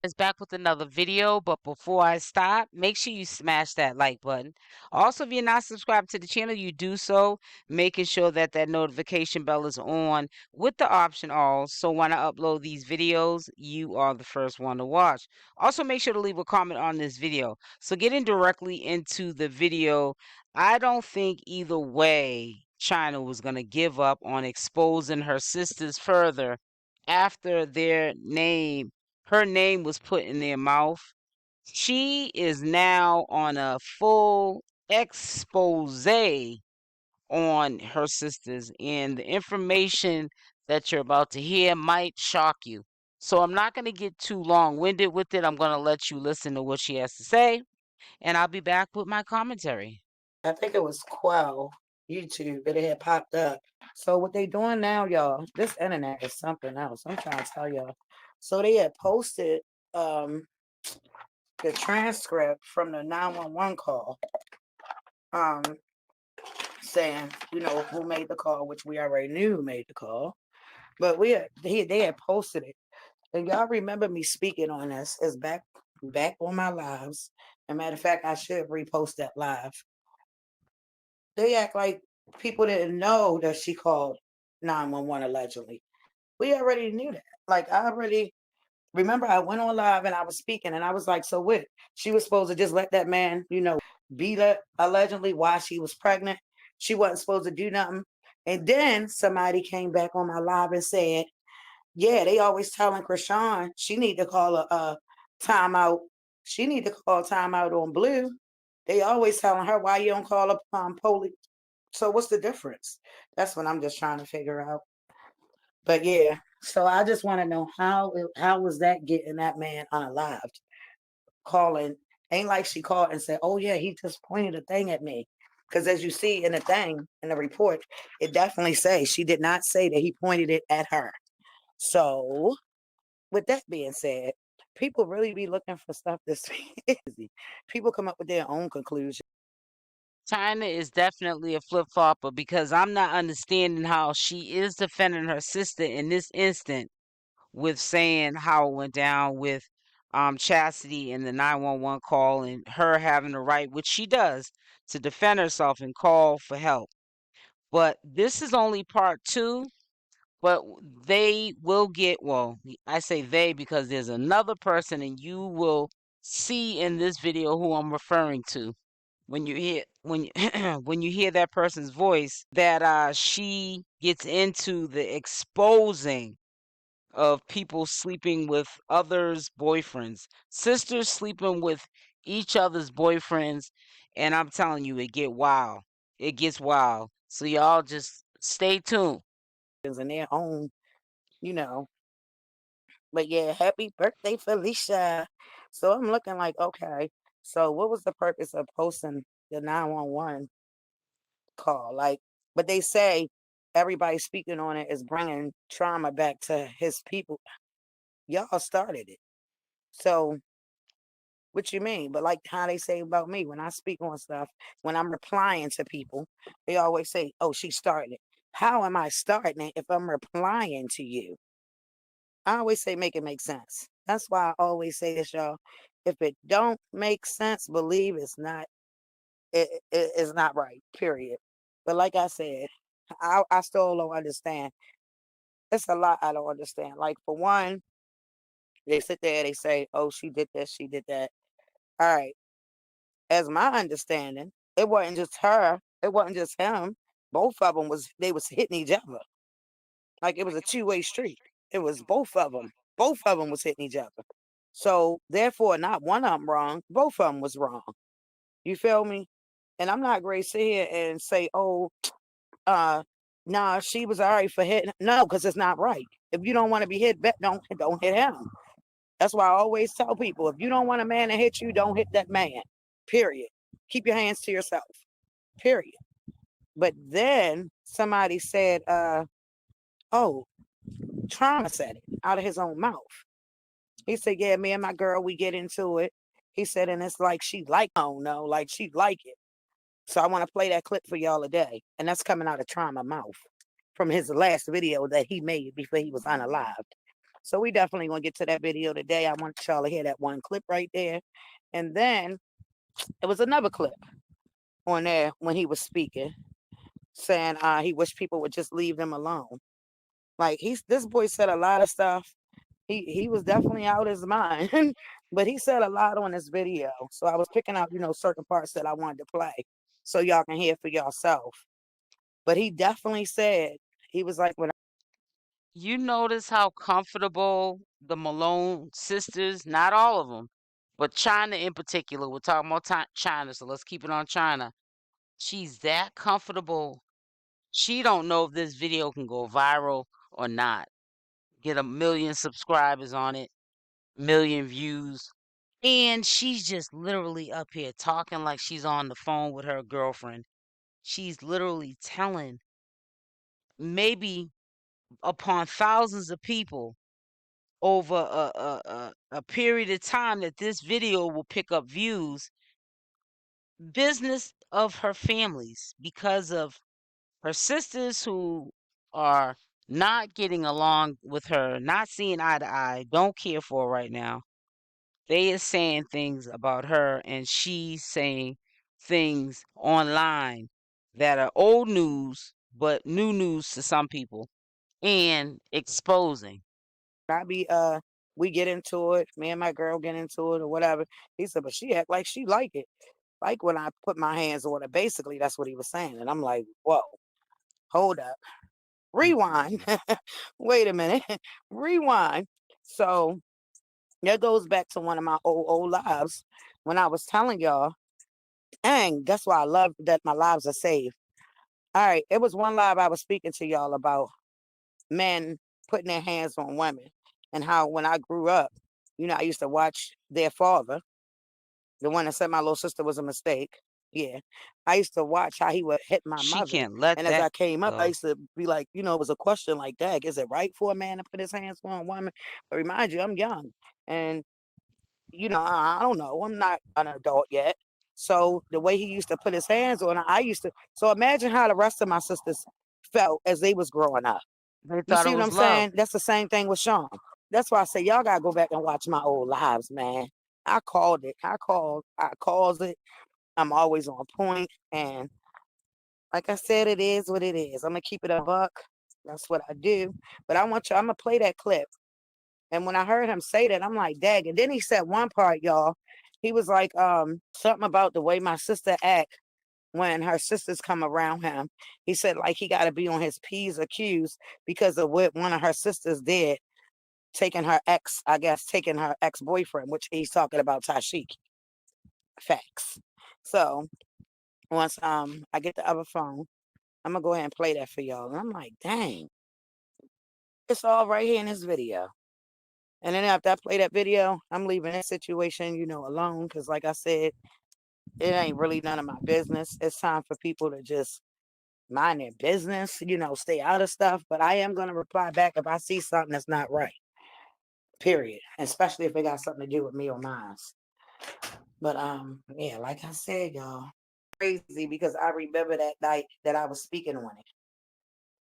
is back with another video, but before I stop, make sure you smash that like button. Also, if you're not subscribed to the channel, you do so, making sure that that notification bell is on with the option all, so when I upload these videos, you are the first one to watch. Also, make sure to leave a comment on this video. So getting directly into the video, I don't think either way China was going to give up on exposing her sisters further after her name was put in their mouth. She is now on a full expose on her sisters, and the information that you're about to hear might shock you. So I'm not going to get too long-winded with it. I'm going to let you listen to what she has to say, and I'll be back with my commentary. I think it was Quell, YouTube, that it had popped up. So what they doing now, y'all, this internet is something else. I'm trying to tell y'all. So they had posted the transcript from the 911 call, saying, you know, who made the call, which we already knew who made the call. But they had posted it. And y'all remember me speaking on this. It's back on my lives. As a matter of fact, I should repost that live. They act like people didn't know that she called 911 allegedly. We already knew that. Like, I already remember I went on live and I was speaking and I was like, so what? She was supposed to just let that man, you know, beat her allegedly while she was pregnant. She wasn't supposed to do nothing. And then somebody came back on my live and said, yeah, they always telling Chrisean she need to call a timeout. She need to call timeout on Blue. They always telling her, why you don't call up police? So what's the difference? That's what I'm just trying to figure out. But yeah, so I just want to know how was that getting that man unalived? Calling, ain't like she called and said, oh yeah, he just pointed a thing at me. Because as you see in the thing, in the report, it definitely says she did not say that he pointed it at her. So with that being said, people really be looking for stuff that's easy. People come up with their own conclusion. China is definitely a flip-flopper because I'm not understanding how she is defending her sister in this instant with saying how it went down with Chasity and the 911 call and her having the right, which she does, to defend herself and call for help. But this is only part 2, but they will get, well, I say they because there's another person and you will see in this video who I'm referring to when you hear when you hear that person's voice, that she gets into the exposing of people sleeping with others' boyfriends, sisters sleeping with each other's boyfriends, and I'm telling you, it gets wild. So y'all just stay tuned. In their own, you know. But yeah, happy birthday, Felicia. So I'm looking like, okay, so what was the purpose of posting the 911 call? Like, but they say everybody speaking on it is bringing trauma back to his people. Y'all started it. So what you mean? But like how they say about me, when I speak on stuff, when I'm replying to people, they always say, oh, she started it. How am I starting it if I'm replying to you? I always say make it make sense. That's why I always say this, y'all. If it don't make sense, believe it's not it's not right, period. But like I said, I still don't understand. It's a lot I don't understand. Like for one, they sit there, they say, oh, she did this, she did that. All right. As my understanding, it wasn't just her, it wasn't just him. Both of them they was hitting each other. Like it was a two-way street. It was both of them. Both of them was hitting each other. So therefore, not one of them wrong. Both of them was wrong. You feel me? And I'm not going to sit here and say, oh, nah, she was all right for hitting. No, because it's not right. If you don't want to be hit, don't hit him. That's why I always tell people, if you don't want a man to hit you, don't hit that man. Period. Keep your hands to yourself. Period. But then somebody said, oh, Trauma said it out of his own mouth. He said, yeah, me and my girl, we get into it. He said, and it's like she like, oh no, like she like it. So I want to play that clip for y'all today. And that's coming out of Trauma mouth from his last video that he made before he was unalived. So we definitely gonna get to that video today. I want y'all to hear that one clip right there. And then it was another clip on there when he was speaking, saying he wished people would just leave them alone. Like this boy said a lot of stuff. He was definitely out his mind, but he said a lot on this video. So I was picking out, certain parts that I wanted to play so y'all can hear for yourself. But he definitely said, he was like, when You notice how comfortable the Malone sisters, not all of them, but China in particular, we're talking about China, so let's keep it on China. She's that comfortable. She don't know if this video can go viral or not. Get 1 million subscribers on it, 1 million views. And she's just literally up here talking like she's on the phone with her girlfriend. She's literally telling maybe upon thousands of people over a period of time that this video will pick up views, business of her families, because of her sisters who are not getting along with her, not seeing eye to eye, don't care for her right now. They are saying things about her, and she's saying things online that are old news, but new news to some people, and exposing. I be we get into it, me and my girl get into it or whatever. He said, but she act like she like it. Like when I put my hands on her. Basically, that's what he was saying. And I'm like, whoa, hold up. Rewind. Wait a minute. Rewind. So that goes back to one of my old lives when I was telling y'all, dang, that's why I love that my lives are saved. All right, it was one live I was speaking to y'all about men putting their hands on women and how when I grew up, I used to watch their father, the one that said my little sister was a mistake. Yeah. I used to watch how he would hit my She mother. can't let And as that I came up, I go. used to be like, it was a question like that. Is it right for a man to put his hands on a woman? But remind you, I'm young. And, I don't know. I'm not an adult yet. So the way he used to put his hands on her, I used to. So imagine how the rest of my sisters felt as they was growing up. They You thought it see what was I'm love. saying? That's the same thing with Sean. That's why I say y'all gotta go back and watch my old lives, man. I called it. I calls it. I'm always on point. And like I said, it is what it is. I'm gonna keep it a buck. That's what I do. But I'm gonna play that clip. And when I heard him say that, I'm like, dag. And then he said one part, y'all. He was like, something about the way my sister act when her sisters come around him. He said like he gotta be on his P's or Q's because of what one of her sisters did, taking her ex-boyfriend, which he's talking about Tashiki. Facts. So once I get the other phone, I'm gonna go ahead and play that for y'all. And I'm like, dang, it's all right here in this video. And then after I play that video, I'm leaving that situation, alone. Because like I said, it ain't really none of my business. It's time for people to just mind their business, stay out of stuff. But I am gonna reply back if I see something that's not right. Period. Especially if it got something to do with me or mine. But yeah, like I said, y'all, crazy because I remember that night that I was speaking on it.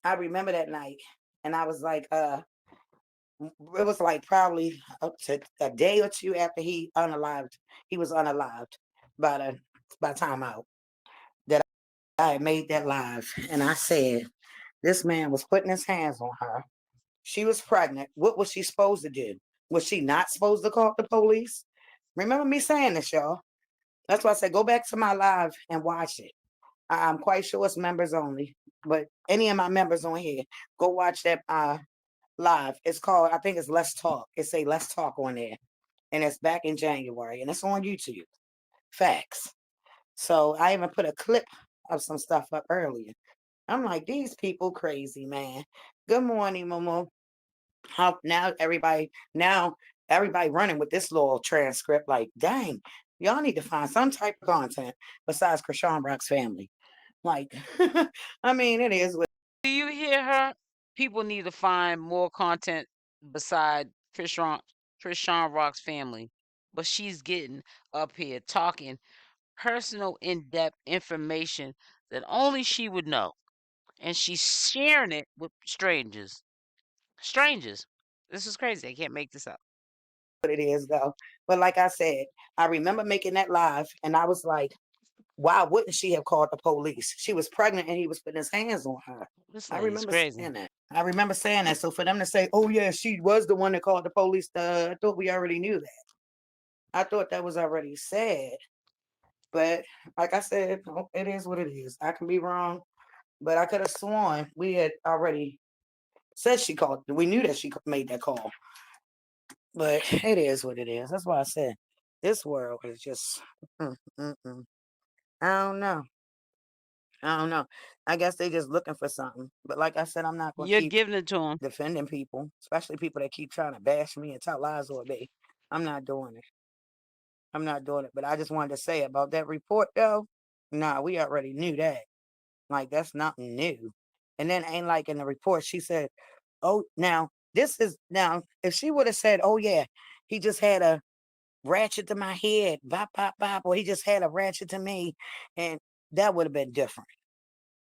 I remember that night, and I was like, it was like probably up to a day or two after he unalived. He was unalived by time out that I had made that live, and I said this man was putting his hands on her. She was pregnant. What was she supposed to do? Was she not supposed to call the police? Remember me saying this, y'all. That's why I said go back to my live and watch it. I'm quite sure it's members only, but any of my members on here, go watch that live. It's called, I think it's Let's Talk. It say Let's Talk on there, and it's back in January, and it's on YouTube. Facts. So I even put a clip of some stuff up earlier. I'm like, these people crazy, man. Good morning, Momo. How now everybody running with this little transcript, like, dang, y'all need to find some type of content besides Chriseanrock's family. Like, I mean, it is what. Do you hear her? People need to find more content beside Chrisean Rock's family. But she's getting up here talking personal, in-depth information that only she would know. And she's sharing it with strangers. Strangers. This is crazy. I can't make this up. What it is though. But like I said, I remember making that live and I was like, why wouldn't she have called the police? She was pregnant and he was putting his hands on her. This I lady's remember crazy. saying that. I remember saying that. So for them to say, oh yeah, she was the one that called the police, I thought we already knew that. I thought that was already said. But like I said, it is what it is. I can be wrong, but I could have sworn we had already said she called. We knew that she made that call. But it is what it is. That's why I said this world is just. I don't know. I don't know. I guess they just looking for something. But like I said, I'm not gonna You're keep giving it to him. defending people, especially people that keep trying to bash me and tell lies all day. I'm not doing it. I'm not doing it. But I just wanted to say about that report though. Nah, we already knew that. Like that's nothing new. And then ain't like in the report she said, "Oh, now this is now." If she would have said, "Oh yeah, he just had a ratchet to my head, bop bop bop," or he just had a ratchet to me, and that would have been different.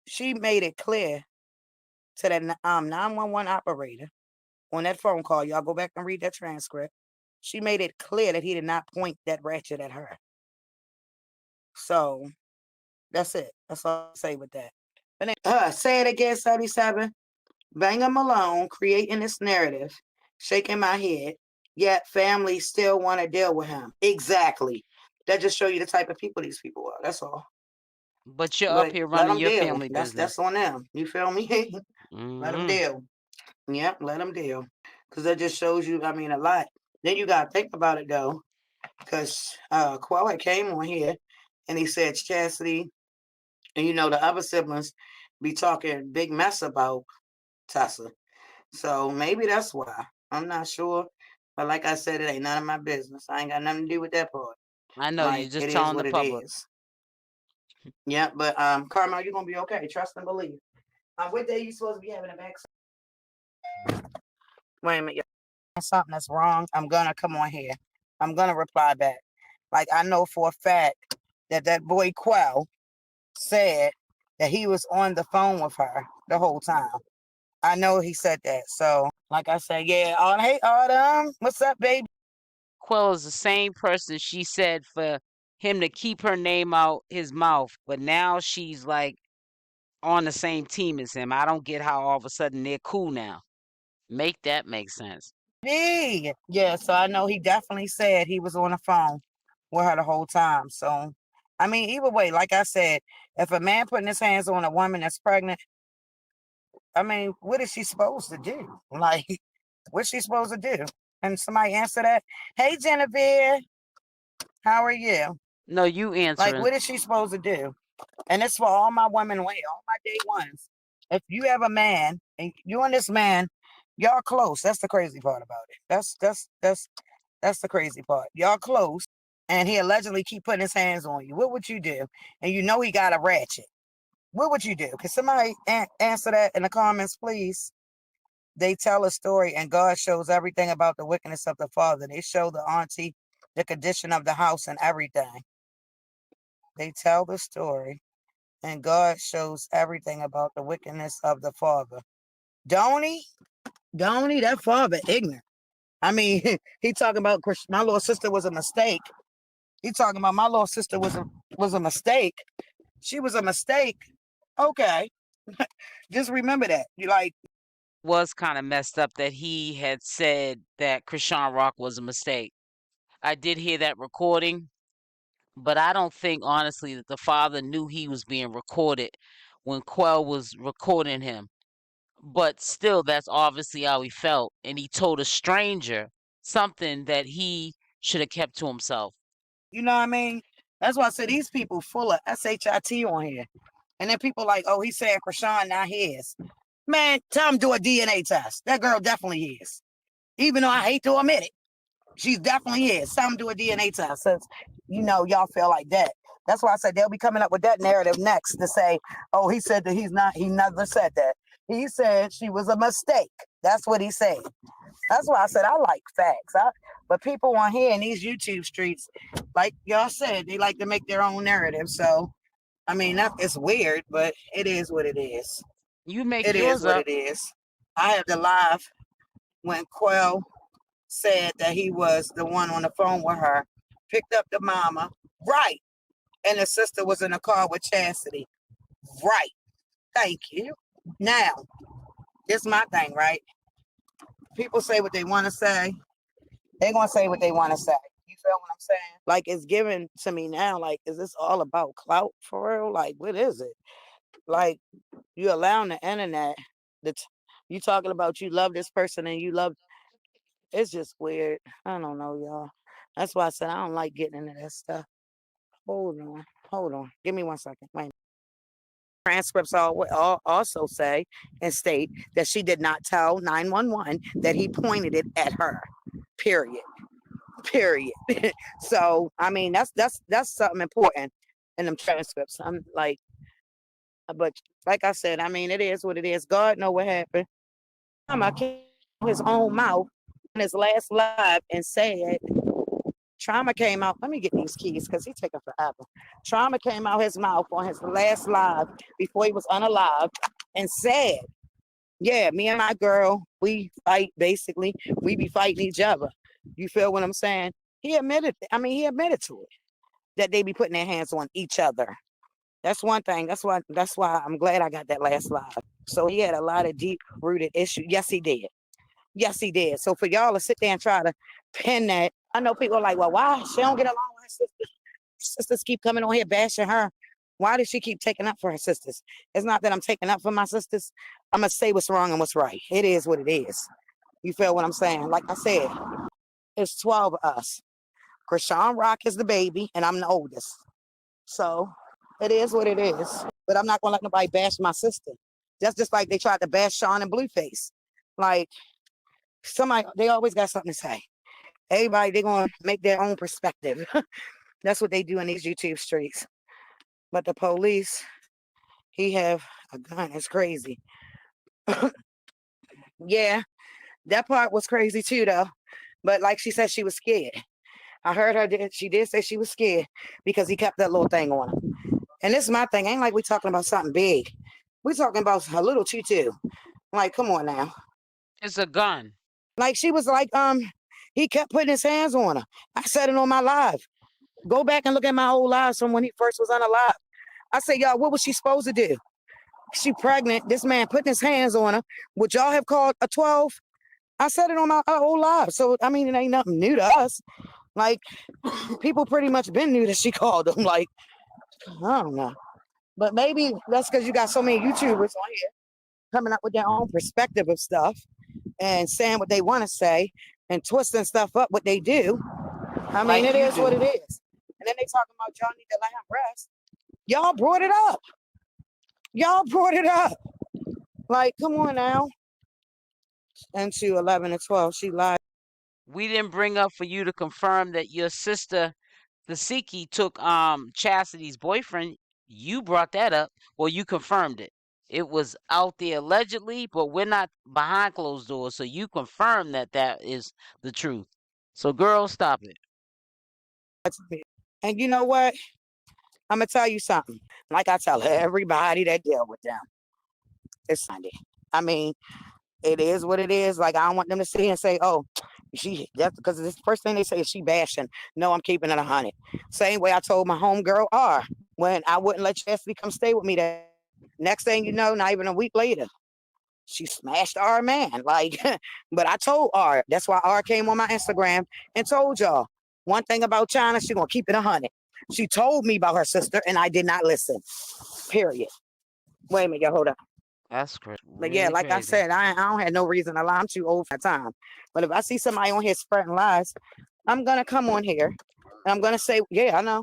She made it clear to that 911 operator on that phone call. Y'all go back and read that transcript. She made it clear that he did not point that ratchet at her. So that's it. That's all I say with that. But then, say it again, 77. Banger Malone creating this narrative, shaking my head, yet family still want to deal with him. Exactly. That just show you the type of people these people are. That's all. But you're up But here let running them your deal. family That's business. on them. You feel me? Let them Hmm. deal. Yep, let them deal. Because that just shows you, I mean, a lot. Then you got to think about it, though. Because Quella came on here and he said Chasity and, the other siblings be talking big mess about Tessa. So maybe that's why. I'm not sure. But like I said, it ain't none of my business. I ain't got nothing to do with that part. I know you're Like, just it is telling the what it public. is. Yeah, but Carmel, you're gonna be okay. Trust and believe. What day you supposed to be having a back? Wait a minute. Something that's wrong, I'm gonna come on here. I'm gonna reply back. Like I know for a fact that that boy Quell said that he was on the phone with her the whole time. I know he said that. So, like I said, yeah. Hey, Autumn, what's up, baby? Quell is the same person she said for him to keep her name out his mouth, but now she's like on the same team as him. I don't get how all of a sudden they're cool now. Make that make sense. Yeah, so I know he definitely said he was on the phone with her the whole time. So, I mean, either way, like I said, if a man putting his hands on a woman that's pregnant, I mean, what is she supposed to do? Like, what's she supposed to do? And somebody answer that. Hey, Genevieve, how are you? No, you Like, answering. what is she supposed to do? And it's for all my women, all my day ones. If you have a man and you and this man, y'all close. That's the crazy part about it. That's the crazy part. Y'all close, and he allegedly keep putting his hands on you. What would you do? And you know he got a ratchet. What would you do? Can somebody answer that in the comments, please? They tell a story, and God shows everything about the wickedness of the father. They show the auntie the condition of the house and everything. They tell the story, and God shows everything about the wickedness of the father. Don't he? Don't he? That father ignorant. I mean, he talking about my little sister was a mistake. He talking about my little sister was a mistake. She was a mistake. Okay, just remember that. You like Was kind of messed up that he had said that CashApp was a mistake. I did hear that recording, but I don't think honestly that the father knew he was being recorded when Quell was recording him. But still, that's obviously how he felt, and he told a stranger something that he should have kept to himself. you know what I mean? That's why I said these people full of shit on here. And then people like, oh, he's saying Chrisean not his. Man, tell him do a DNA test. That girl definitely is. Even though I hate to admit it, she's definitely is. Tell him do a DNA test since y'all feel like that. That's why I said they'll be coming up with that narrative next to say, oh, he said that he's not. He never said that. He said she was a mistake. That's what he said. That's why I said I like facts. But people on here in these YouTube streets, like y'all said, they like to make their own narrative. So I mean, it's weird, but it is what it is. You make It is yours what up. it is. I have the live. when Quell said that he was the one on the phone with her, picked up the mama, right, and the sister was in the car with Chasity, right. Thank you. Now, this is my thing, right? People say what they want to say. They're gonna say what they want to say. You feel what I'm saying? Like it's given to me now. Like, is this all about clout for real? Like, what is it? Like, you allowing the internet that you talking about you love this person and you love it's just weird. I don't know, y'all. That's why I said I don't like getting into that stuff. Hold on. Give me 1 second. Wait. Transcripts all also say and state that she did not tell 911 that he pointed it at her. Period. Period. So I mean that's something important in them transcripts. I'm like, but like I said, I mean it is what it is. God know what happened. I came his own mouth in his last live and said Trauma came out. Let me get these keys because he's taking forever. Trauma came out his mouth on his last live before he was unalived and said, yeah, me and my girl, we fight basically. We be fighting each other. You feel what I'm saying? He admitted to it that they be putting their hands on each other. That's one thing. That's why I'm glad I got that last live. So he had a lot of deep rooted issues. Yes, he did. Yes, he did. So for y'all to sit there and try to pin that, I know people are like, well, why she don't get along with her sisters? Sisters keep coming on here bashing her. Why does she keep taking up for her sisters? It's not that I'm taking up for my sisters. I'm gonna say what's wrong and what's right. It is what it is. You feel what I'm saying? Like I said, it's 12 of us. CashApp is the baby, and I'm the oldest. So it is what it is. But I'm not gonna let nobody bash my sister. That's just like they tried to bash Sean and Blueface. Like somebody, they always got something to say. Everybody, they're gonna make their own perspective. That's what they do in these YouTube streets. But the police, he have a gun. It's crazy. Yeah, that part was crazy too, though. But like she said, she was scared. I heard her. She did say she was scared because he kept that little thing on her. And this is my thing. Ain't like we talking about something big. We talking about a little too. Like, come on now. It's a gun. Like she was like, he kept putting his hands on her. I said it on my live. Go back and look at my old lives from when he first was unalive. I said, y'all, what was she supposed to do? She pregnant. This man putting his hands on her. Would y'all have called a 12? I said it on my whole live. So, I mean, it ain't nothing new to us. Like, people pretty much been knew that she called them. Like, I don't know. But maybe that's because you got so many YouTubers on here coming up with their own perspective of stuff and saying what they want to say and twisting stuff up what they do. I mean, like it is what it is. And then they talking about y'all need to let him rest. Y'all brought it up. Y'all brought it up. Like, come on now. Into 11 and 12, she lied. We didn't bring up for you to confirm that your sister, the Siki, took Chastity's boyfriend. You brought that up. Well, you confirmed it. It was out there allegedly, but we're not behind closed doors, so you confirm that that is the truth. So, girls, stop it. And you know what? I'm gonna tell you something. Like I tell everybody that deal with them, it's Sunday. I mean, it is what it is. Like I don't want them to sit here and say, "Oh, that's because this first thing they say is she bashing." No, I'm keeping it 100. Same way I told my homegirl R when I wouldn't let Chastity come stay with me. That next thing you know, not even a week later, she smashed our man. Like, but I told R. That's why R came on my Instagram and told y'all one thing about China. She gonna keep it 100. She told me about her sister, and I did not listen. Period. Wait a minute, y'all, hold up. That's crazy. But yeah, Really like I crazy. said, I don't have no reason to lie. I'm too old for time. But if I see somebody on here spreading lies, I'm gonna come on here and I'm gonna say, yeah, I know.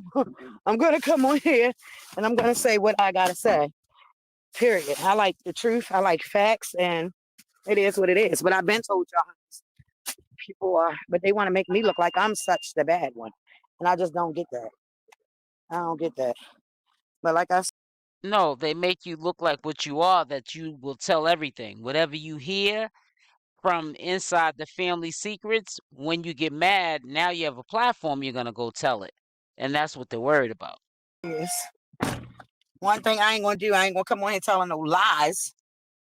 I'm gonna come on here and I'm gonna say what I gotta say. Period. I like the truth. I like facts, and it is what it is. But I've been told y'all people are, but they want to make me look like I'm such the bad one, and I just don't get that. I don't get that. But like I said, No, they make you look like what you are, that you will tell everything. Whatever you hear from inside the family secrets, when you get mad, now you have a platform, you're going to go tell it. And that's what they're worried about. yes. One thing I ain't gonna do, I ain't gonna come on here telling no lies.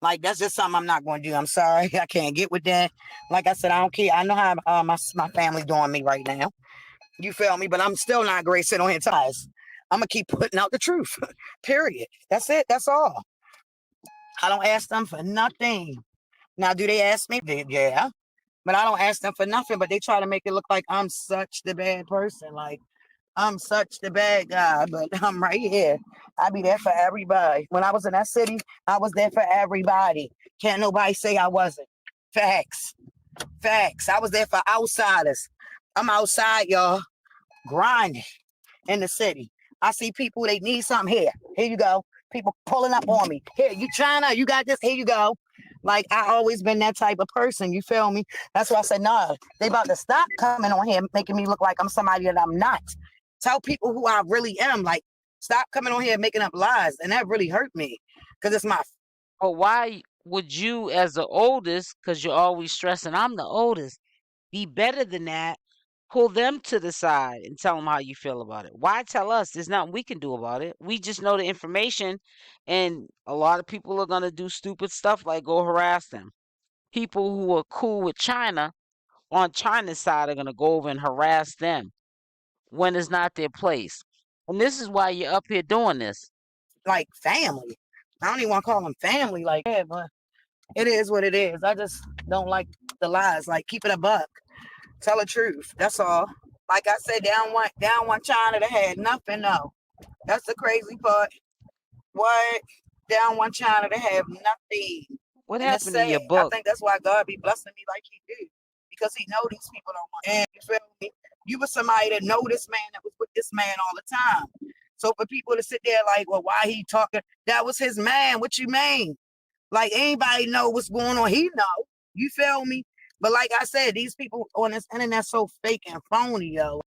Like that's just something I'm not going to do. I'm sorry, I can't get with that. Like I said, I don't care. I know how my family doing me right now. You feel me? But I'm still not great. Sit on here ties. I'm gonna keep putting out the truth. Period. That's it. That's all. I don't ask them for nothing. Now, do they ask me? Yeah. But I don't ask them for nothing. But they try to make it look like I'm such the bad person. Like I'm such the bad guy. But I'm right here. I be there for everybody. When I was in that city, I was there for everybody. Can't nobody say I wasn't. Facts. Facts. I was there for outsiders. I'm outside, y'all, grinding in the city. I see people, they need something here. Here you go. People pulling up on me. Here, you China, you got this, here you go. Like I always been that type of person, you feel me? That's why I said, nah, they about to stop coming on here making me look like I'm somebody that I'm not. Tell people who I really am. Like, stop coming on here making up lies. And that really hurt me. Cause it's my But why would you, as the oldest, because you're always stressing, I'm the oldest, be better than that? Pull them to the side and tell them how you feel about it. Why tell us? There's nothing we can do about it. We just know the information, and a lot of people are going to do stupid stuff like go harass them. People who are cool with China on China's side are going to go over and harass them when it's not their place. And this is why you're up here doing this. like family. I don't even want to call them family like that, but it is what it is. I just don't like the lies. Like keep it a buck. Tell the truth. That's all. Like I said, down one China that had nothing. No, that's the crazy part. What down one China that have nothing, What and it's happened to sad. your I book? think that's why God be blessing me like He do, because He know these people don't want. And you feel me? You was somebody that know this man that was with this man all the time. So for people to sit there like, well, why he talking? That was his man. What you mean? Like anybody know what's going on? He know. You feel me? But like I said, these people on this internet so fake and phony, yo.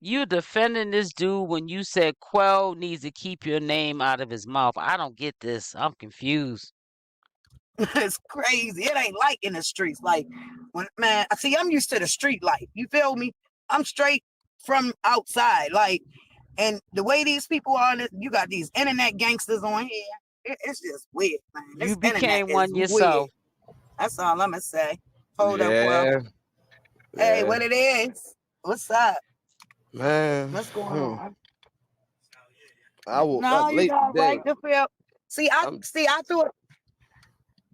You defending this dude when you said Quell needs to keep your name out of his mouth. I don't get this. I'm confused. It's crazy. It ain't like in the streets. Like when man, I see I'm used to the street life. You feel me? I'm straight from outside. Like, and the way these people are, you got these internet gangsters on here. It's just weird, man. You This internet became is one weird. yourself. That's all I'm gonna say. Hold up, well. Yeah, Hey, yeah, what it is? What's up? man. What's going on? I woke up No, you late got right today. to feel. See, I'm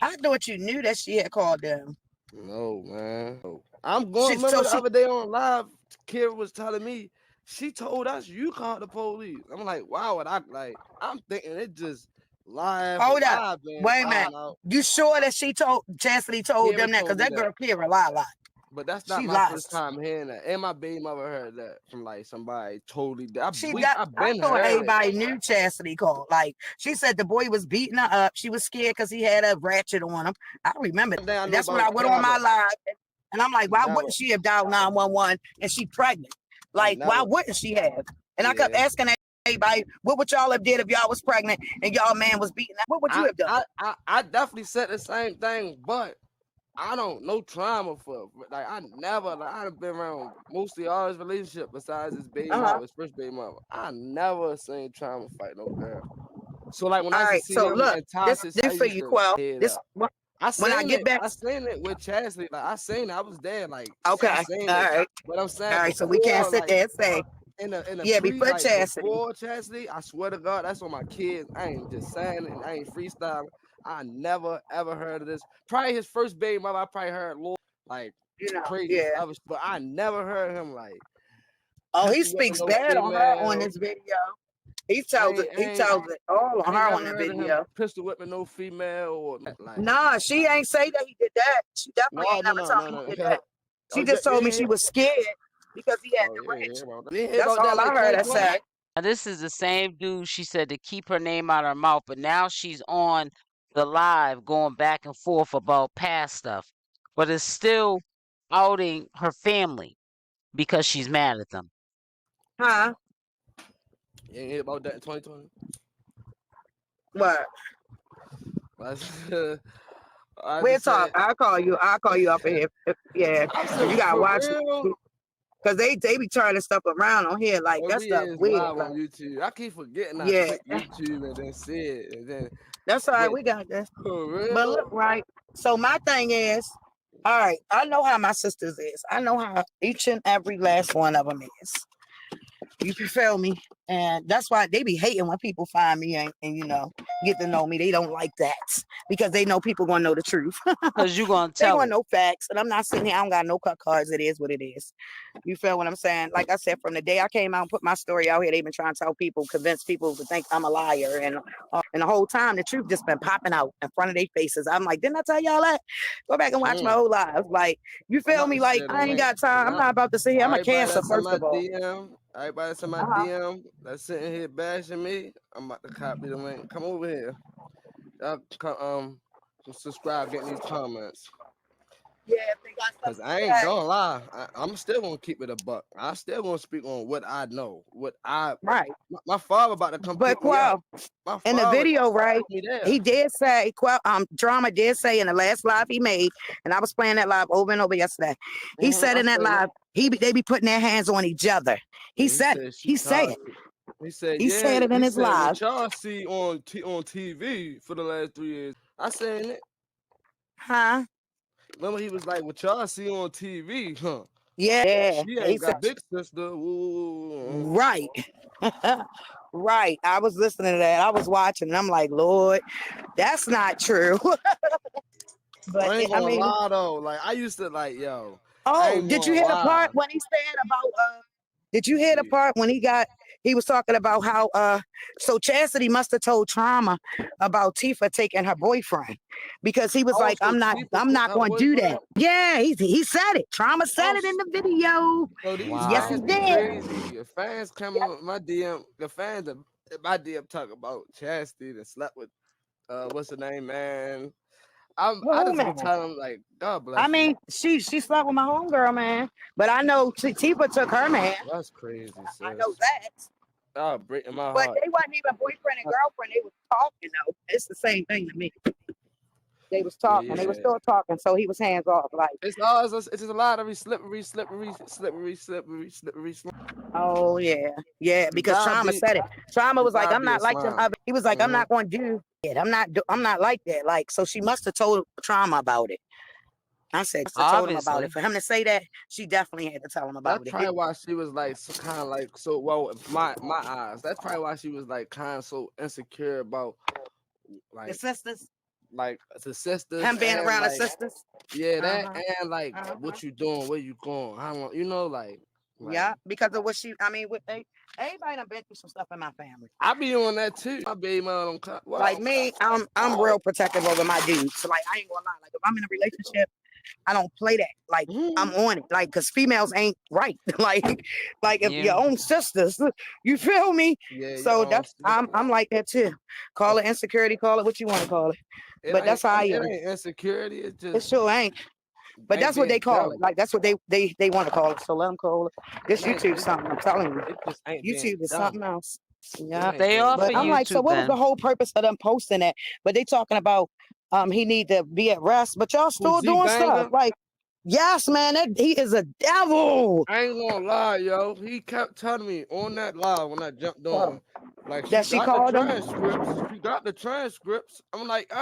I thought you knew that she had called them. no man. I'm She going. so Remember the she other day on live, Kira was telling me she told us you called the police. I'm like, wow, and I like I'm thinking it just lie for hold up. lie, man. Wait a minute. Find out. You sure that she told Chastity told Kira them that? Because told me that that. girl Kira lie a lot. But that's not She my lies. first time hearing that. And my baby mother heard that from like somebody totally. I've I been thought heard it. everybody knew Chastity called. Like she said the boy was beating her up. She was scared because he had a ratchet on him. I remember Then I know that's when about I went on my Kyler. live and I'm like, why Never. wouldn't she have dialed 911 and she pregnant? I Like, why never. wouldn't she have? And I kept Yeah. asking everybody, what would y'all have did if y'all was pregnant and y'all man was beating up? What would you have done? I definitely said the same thing, but I don't know trauma for like I never like I've been around mostly all his relationship besides his baby Uh-huh. mother, his first baby mother. I never seen trauma fight no girl. So like when I All used to right, see so him look, in toxic, I for used you, to Quell. head This up. I when I seen get it. back. I seen it with Chastity. Like I seen it. I was there. Like Okay. I All seen it. right. But I'm All saying right. So we can't before, sit like there and say, in a yeah, pre before like Chastity. before Chastity, I swear to God, that's on my kids. I ain't just saying it. And I ain't freestyling. I never ever heard of this. Probably his first baby mother. I probably heard Lord like crazy Yeah. stuff, but I never heard him like Oh, he pistol whipping speaks no bad on her on female. this video. He tells it. He tells it all on I ain't her on never the heard of him video. pistol whipping no female or like. Nah, she ain't say that he did that. She definitely No, ain't no, never no, told no, me he no. did that. Oh, She just you told me ain't she hear? was scared because he had Oh, the you ain't ratchet. hear about that. You ain't hear That's about that all I like heard her 2020? say. Now, this is the same dude she said to keep her name out of her mouth, but now she's on the live going back and forth about past stuff. But it's still outing her family because she's mad at them. Huh? You ain't hear about that in 2020? What? I We'll just talk. said, I'll call you. I'll call you up in here. Yeah. I'm 'Cause you so gotta for watch. real. Cause they be turning stuff around on here like Oh, that we stuff is weird. live Like, on YouTube. I keep forgetting I yeah, click YouTube and then see it and then. that's all right. But We got this. for But real, look, right. So my thing is, all right. I know how my sisters is. I know how each and every last one of them is. You can feel me, and that's why they be hating when people find me and get to know me. They don't like that because they know people gonna know the truth. Because you going to They tell want it. no facts, and I'm not sitting here. I don't got no cut cards. It is what it is. You feel what I'm saying? Like I said, from the day I came out and put my story out here, they've been trying to tell people, convince people to think I'm a liar, and the whole time the truth just been popping out in front of their faces. I'm like, didn't I tell y'all that? Go back and watch my whole life. Like, you I'm feel about me? to Like, share the I ain't link. got time. I'm not about to sit here. I'm a Everybody cancer, that's in first my of all. DM, everybody that's in my DM that's sitting here bashing me, I'm about to copy the link. Come over here. Y'all come, subscribe, get in these comments. Yeah, if they got Cause something to I ain't say. gonna lie, I'm still gonna keep it a buck. I still gonna speak on what I know, what I. Right. My father about to come But pick me up. My in the father video, right, took me there. he did say, Drama did say in the last live he made, and I was playing that live over and over yesterday. He said I in that seen it. live, they be putting their hands on each other. Yeah, He said it. He said it. He said, He yeah. said it in He his said live. what y'all see on TV for the last 3 years. I seen it. Huh? Remember, he was like, what y'all see on TV, huh? Yeah. She He ain't said, got big sister. Ooh. right. Right. I was listening to that. I was watching, and I'm like, Lord, that's not true. But I ain't I gonna mean, lie though. Like I used to like, yo. I oh, ain't did you gonna hear the part lie. when he said about did you hear the Yeah. part when he was talking about how so Chasity must have told Trauma about Tifa taking her boyfriend because he was Oh, like, so Tifa I'm took not her gonna do that. boyfriend? Yeah, he said it. Trauma said Oh, it in the video. so these Yes, he fans Wow. be did. crazy. The fans come on my DM. The fans in my DM talk about Chastity that slept with what's her name, man. I Well, just be man. telling them like, God I bless you. mean, she slept with my homegirl, man. But I know Tifa took her man. That's crazy, I know sis. that. Y'all breaking my But heart. they wasn't even boyfriend and girlfriend. They was talking though. It's the same thing to me. They was talking. They were Yeah. still talking. So he was hands off. Like, It's all it's just a lot of slippery. oh yeah, yeah. You Because gotta Trauma be said it. Trauma you was like, gotta I'm be a not like them slime. other. He was like, I'm Mm-hmm. not going to do it. I'm not like that. Like, so she must have told Trauma about it. I said, must have told him about it. Obviously. For him to say that, she definitely had to tell him That's about it. probably why she was like so, kind of like so well in my eyes. That's probably why she was like kind of so insecure about The like sisters, the sisters him being and around the like sisters. yeah that Uh-huh. and like Uh-huh. what you doing, where you going? I don't like Yeah, because of what I mean, everybody done been through some stuff in my family. I be on that too. My baby mom don't Like me, I'm real protective over my dudes. So like, I ain't gonna lie. Like, if I'm in a relationship, I don't play that. Like, I'm on it. Like, cause females ain't right. like if Yeah. your own sisters, you feel me? yeah, So your own that's sister. I'm like that too. Call it insecurity, call it what you want to call it. But that's how I It am. ain't insecurity. It's It just sure ain't. But ain't that's what they being call jealous. it. Like, that's what they want to call it. So let them call it. This It ain't. YouTube something. I'm telling you. It just ain't being YouTube is jealous. something else. It Yeah. ain't Stay being off of But I'm jealous. like, so YouTube what was the then. whole purpose of them posting that? But they talking about he need to be at rest, but y'all Who still Z doing stuff. Banger? Like, yes, man, he is a devil. I ain't gonna lie, yo. He kept telling me on that live when I jumped on. Like she That she got the called him. transcripts. She got the transcripts. I'm like,